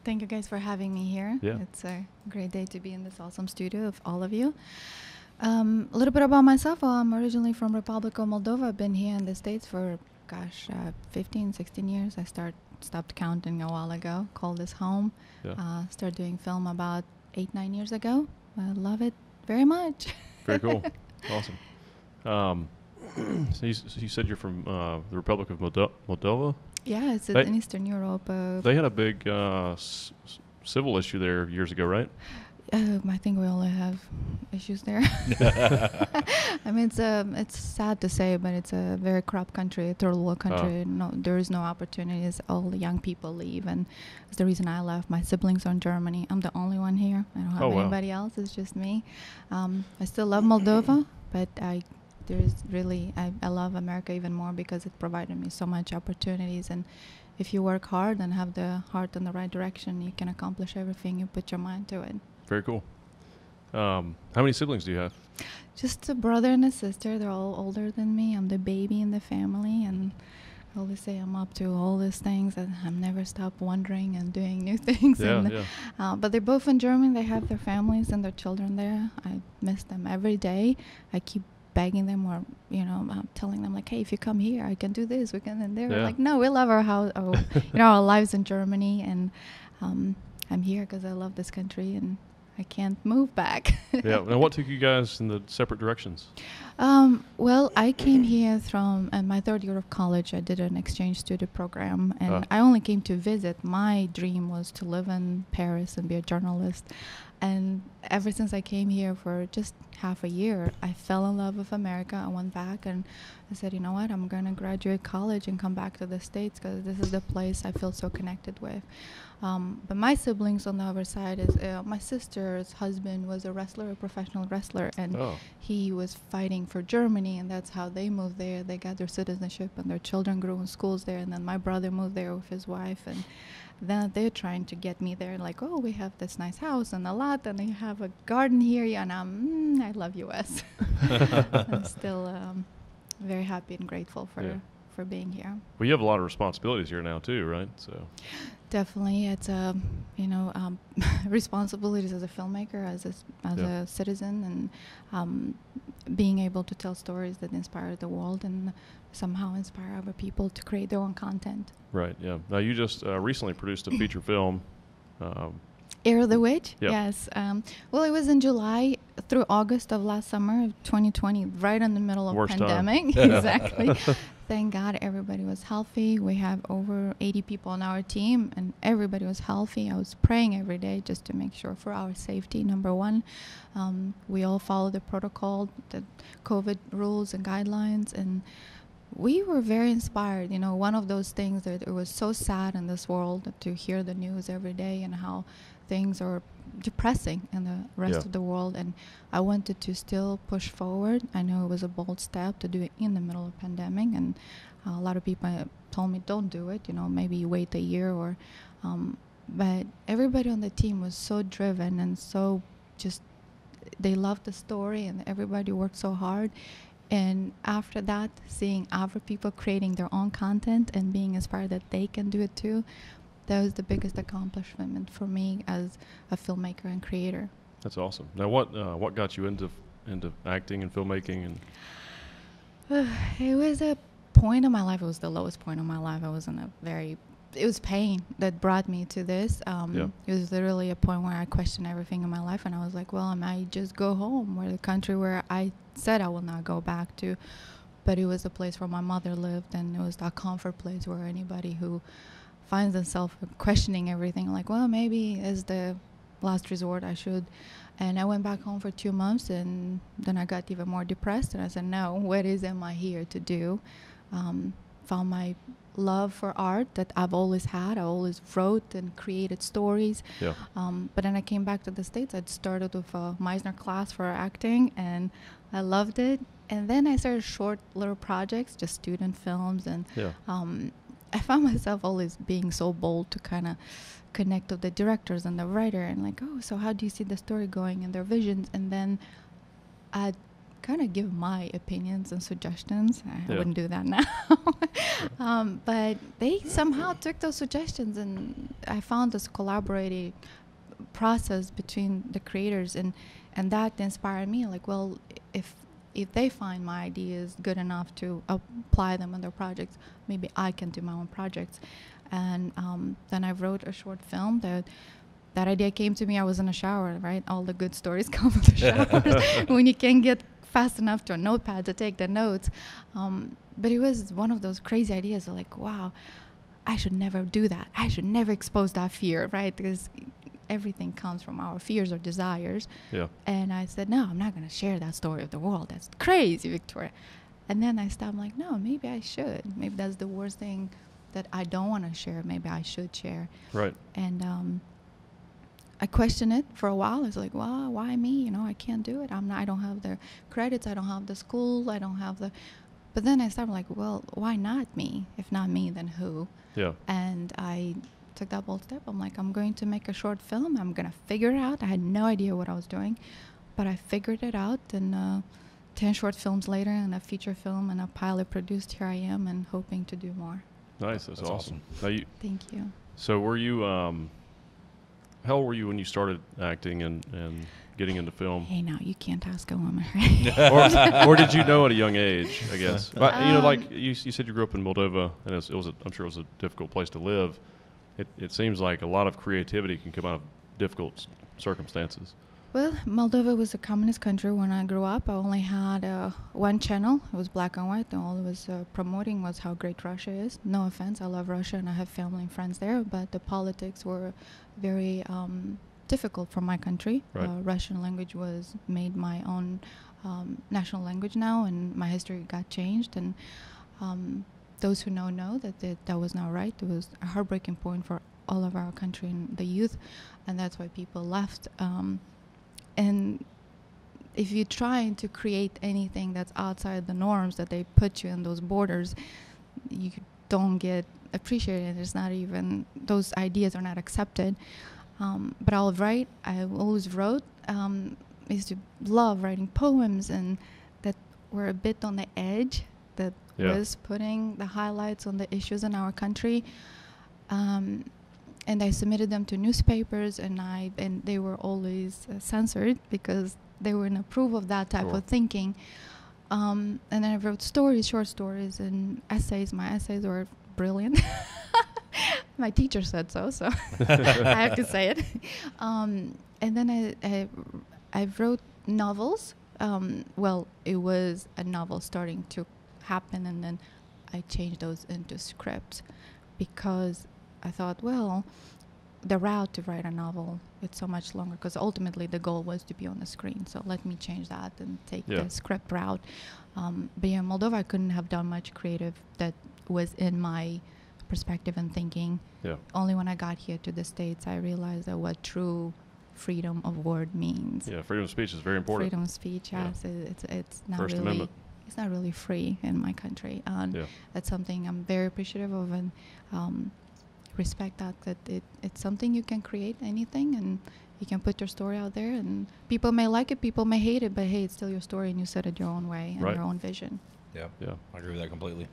Thank you guys for having me here. Yeah. It's a great day to be in this awesome studio of all of you. A little bit about myself. Well, I'm originally from Republic of Moldova. I've been here in the States for, 15, 16 years. I stopped counting a while ago. Called this home. Yeah. Started doing film about 8-9 years ago. I love it very much. Very cool. Awesome. So you said you're from the Republic of Moldova? Yeah, it's in Eastern Europe. They had a big civil issue there years ago, right? I think we only have issues there. I mean, it's sad to say, but it's a very corrupt country, a third world country. No, there is no opportunities. All the young people leave, and it's the reason I left. My siblings are in Germany. I'm the only one here. I don't have anybody else. It's just me. I still love Moldova, but I love America even more because it provided me so much opportunities. And if you work hard and have the heart in the right direction, you can accomplish everything you put your mind to it. Very cool. How many siblings do you have? Just a brother and a sister. They're all older than me. I'm the baby in the family, and I always say I'm up to all these things, and I'm never stop wondering and doing new things. But they're both in Germany. They have their families and their children there. I miss them every day. I keep begging them, or telling them, like, hey, if you come here, I can do this, we can. And they're like, no, we love our house, our lives in Germany, and I'm here because I love this country, and I can't move back. Yeah. Now, what took you guys in the separate directions? Well, I came here from my third year of college. I did an exchange student program, and I only came to visit. My dream was to live in Paris and be a journalist. And ever since I came here for just half a year, I fell in love with America. I went back and I said, you know what, I'm going to graduate college and come back to the States because this is the place I feel so connected with. But my siblings on the other side is my sister's husband was a wrestler, a professional wrestler, and he was fighting for Germany, and that's how they moved there. They got their citizenship, and their children grew in schools there. And then my brother moved there with his wife, and then they're trying to get me there, like, oh, we have this nice house and a lot, and they have a garden here, and I love U.S. I'm still very happy and grateful for being here. Well, you have a lot of responsibilities here now too, right? So definitely, it's responsibilities as a filmmaker, as a citizen, and being able to tell stories that inspire the world and somehow inspire other people to create their own content. Right. Yeah. Now, you just recently produced a feature film. Air the Wedge? Yep. Yes. Well, it was in July through August of last summer of 2020, right in the middle of pandemic. Exactly. Thank God everybody was healthy. We have over 80 people on our team, and everybody was healthy. I was praying every day just to make sure for our safety, number one. We all followed the protocol, the COVID rules and guidelines, and we were very inspired. One of those things that it was so sad in this world to hear the news every day and how things are depressing in the rest of the world, and I wanted to still push forward. I know it was a bold step to do it in the middle of pandemic, and a lot of people told me don't do it, maybe wait a year, or but everybody on the team was so driven and so just they loved the story, and everybody worked so hard. And after that, seeing other people creating their own content and being inspired that they can do it too, that was the biggest accomplishment for me as a filmmaker and creator. That's awesome. Now, what got you into acting and filmmaking? And it was a point in my life. It was the lowest point in my life. It was pain that brought me to this. It was literally a point where I questioned everything in my life, and I was like, well, I might just go home, where the country where I said I will not go back to. But it was a place where my mother lived, and it was that comfort place where anybody who finds themselves questioning everything, like, well, maybe as the last resort I should. And I went back home for 2 months, and then I got even more depressed, and I said, no, what am I here to do? Found my love for art that I've always had. I always wrote and created stories. But then I came back to the States. I'd started with a Meisner class for acting, and I loved it. And then I started short little projects, just student films, and I found myself always being so bold to kind of connect with the directors and the writer, and like, oh, so how do you see the story going and their visions? And then kind of give my opinions and suggestions. I wouldn't do that now. But they somehow took those suggestions, and I found this collaborative process between the creators, and that inspired me. Like, well, if they find my ideas good enough to apply them on their projects, maybe I can do my own projects. And then I wrote a short film. That idea came to me. I was in a shower, right? All the good stories come from the showers when you can't get fast enough to a notepad to take the notes. But it was one of those crazy ideas of like, wow, I should never do that. I should never expose that fear, right? Because everything comes from our fears or desires. Yeah. And I said, no, I'm not going to share that story of the world. That's crazy, Victoria. And then I stopped, like, no, maybe I should. Maybe that's the worst thing that I don't want to share. Maybe I should share. Right. And I questioned it for a while. I was like, well, why me? You know, I can't do it. I don't have the credits. I don't have the school. I don't have the... But then I started like, well, why not me? If not me, then who? Yeah. And I took that bold step. I'm like, I'm going to make a short film. I'm going to figure it out. I had no idea what I was doing, but I figured it out. And 10 short films later and a feature film and a pilot produced, here I am, and hoping to do more. Nice. That's awesome. Now thank you. So were you... how old were you when you started acting and getting into film? Hey, now you can't ask a woman, right? or did you know at a young age? I guess. But, you know, like you said, you grew up in Moldova, and I'm sure it was a difficult place to live. It seems like a lot of creativity can come out of difficult circumstances. Well, Moldova was a communist country when I grew up. I only had one channel. It was black and white, and all it was promoting was how great Russia is. No offense, I love Russia, and I have family and friends there, but the politics were very difficult for my country. Right. Russian language was made my own national language now, and my history got changed. And those who know that was not right. It was a heartbreaking point for all of our country and the youth, and that's why people left. And if you're trying to create anything that's outside the norms that they put you in those borders, you don't get appreciated. It's not even, those ideas are not accepted. But I'll write. I always wrote. I used to love writing poems, and that were a bit on the edge, that was putting the highlights on the issues in our country. And I submitted them to newspapers, and they were always censored because they wouldn't approve of that type of thinking. And then I wrote short stories, and essays. My essays were brilliant. My teacher said so I have to say it. And then I wrote novels. Well, it was a novel starting to happen, and then I changed those into scripts because I thought, well, the route to write a novel, it's so much longer, because ultimately the goal was to be on the screen. So let me change that and take the script route. But in Moldova, I couldn't have done much creative that was in my perspective and thinking. Yeah. Only when I got here to the States, I realized that what true freedom of word means. Yeah, freedom of speech is very important. Freedom of speech, yes. Yeah. It's not First really... Amendment. It's not really free in my country. And that's something I'm very appreciative of, and respect that it's something you can create, anything, and you can put your story out there, and people may like it, people may hate it, but hey, it's still your story, and you said it your own way and your own vision. Yeah, I agree with that completely.